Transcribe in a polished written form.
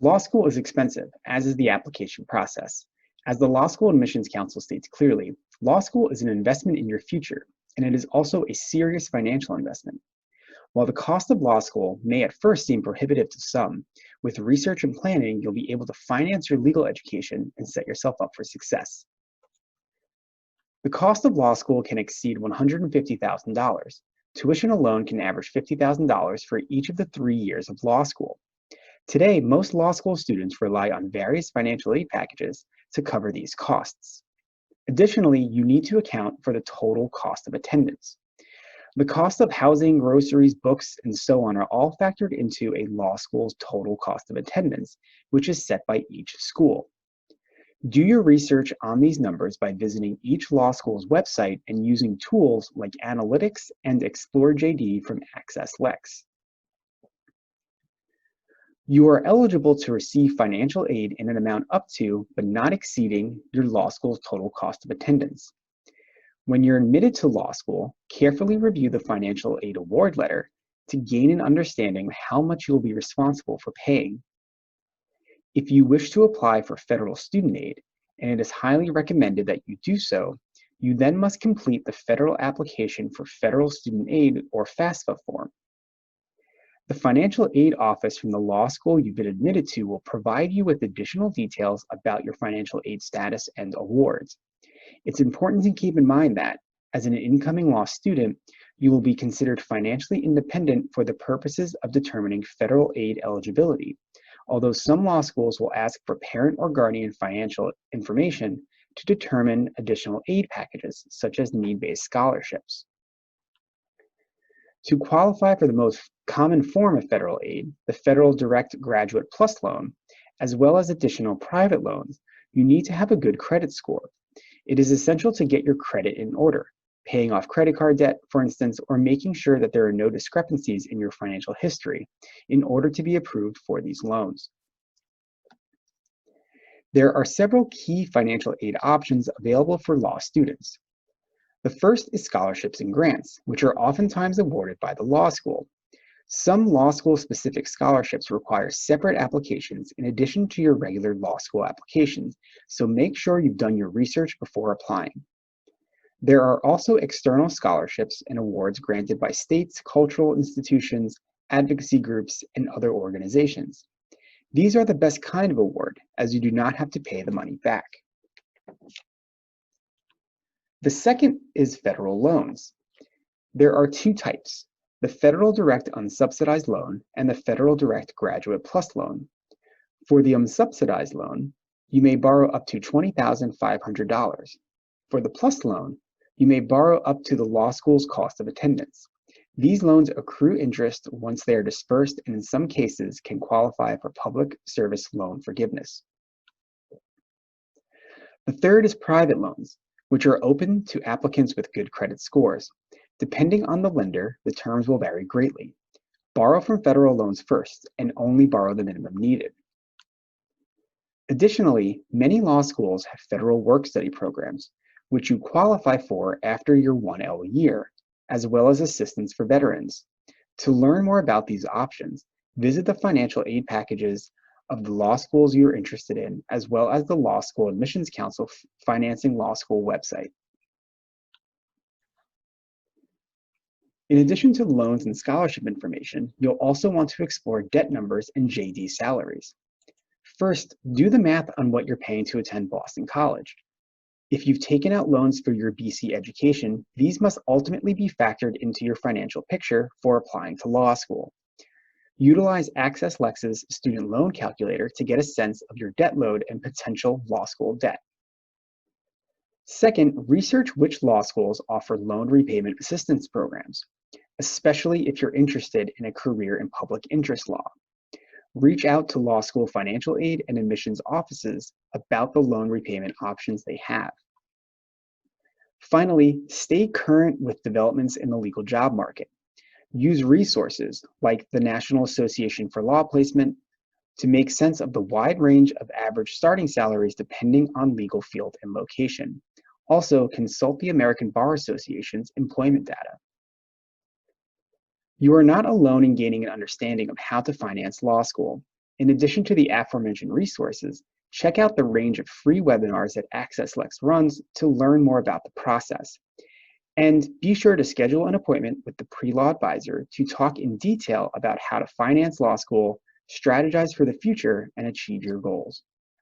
Law school is expensive, as is the application process. As the Law School Admissions Council states clearly, law school is an investment in your future, and it is also a serious financial investment. While the cost of law school may at first seem prohibitive to some, with research and planning, you'll be able to finance your legal education and set yourself up for success. The cost of law school can exceed $150,000. Tuition alone can average $50,000 for each of the 3 years of law school. Today, most law school students rely on various financial aid packages to cover these costs. Additionally, you need to account for the total cost of attendance. The cost of housing, groceries, books, and so on are all factored into a law school's total cost of attendance, which is set by each school. Do your research on these numbers by visiting each law school's website and using tools like Analytics and Explore JD from Access Lex. You are eligible to receive financial aid in an amount up to, but not exceeding, your law school's total cost of attendance. When you're admitted to law school, carefully review the financial aid award letter to gain an understanding of how much you will be responsible for paying. If you wish to apply for federal student aid, and it is highly recommended that you do so, you then must complete the federal application for federal student aid or FAFSA form. The financial aid office from the law school you've been admitted to will provide you with additional details about your financial aid status and awards. It's important to keep in mind that, as an incoming law student, you will be considered financially independent for the purposes of determining federal aid eligibility, although some law schools will ask for parent or guardian financial information to determine additional aid packages, such as need-based scholarships. To qualify for the most common form of federal aid, the Federal Direct Graduate Plus loan, as well as additional private loans, you need to have a good credit score. It is essential to get your credit in order, paying off credit card debt, for instance, or making sure that there are no discrepancies in your financial history in order to be approved for these loans. There are several key financial aid options available for law students. The first is scholarships and grants, which are oftentimes awarded by the law school. Some law school-specific scholarships require separate applications in addition to your regular law school applications, so make sure you've done your research before applying. There are also external scholarships and awards granted by states, cultural institutions, advocacy groups, and other organizations. These are the best kind of award, as you do not have to pay the money back. The second is federal loans. There are two types: the Federal Direct Unsubsidized Loan and the Federal Direct Graduate Plus Loan. For the unsubsidized loan, you may borrow up to $20,500. For the Plus loan, you may borrow up to the law school's cost of attendance. These loans accrue interest once they are dispersed and in some cases can qualify for public service loan forgiveness. The third is private loans, which are open to applicants with good credit scores. Depending on the lender, the terms will vary greatly. Borrow from federal loans first and only borrow the minimum needed. Additionally, many law schools have federal work-study programs, which you qualify for after your 1L year, as well as assistance for veterans. To learn more about these options, visit the financial aid packages of the law schools you're interested in, as well as the Law School Admissions Council Financing Law School website. In addition to loans and scholarship information, you'll also want to explore debt numbers and JD salaries. First, do the math on what you're paying to attend Boston College. If you've taken out loans for your BC education, these must ultimately be factored into your financial picture for applying to law school. Utilize Access Lex's student loan calculator to get a sense of your debt load and potential law school debt. Second, research which law schools offer loan repayment assistance programs, especially if you're interested in a career in public interest law. Reach out to law school financial aid and admissions offices about the loan repayment options they have. Finally, stay current with developments in the legal job market. Use resources like the National Association for Law Placement to make sense of the wide range of average starting salaries depending on legal field and location. Also, consult the American Bar Association's employment data. You are not alone in gaining an understanding of how to finance law school. In addition to the aforementioned resources, check out the range of free webinars that Access Lex runs to learn more about the process. And be sure to schedule an appointment with the pre-law advisor to talk in detail about how to finance law school, strategize for the future, and achieve your goals.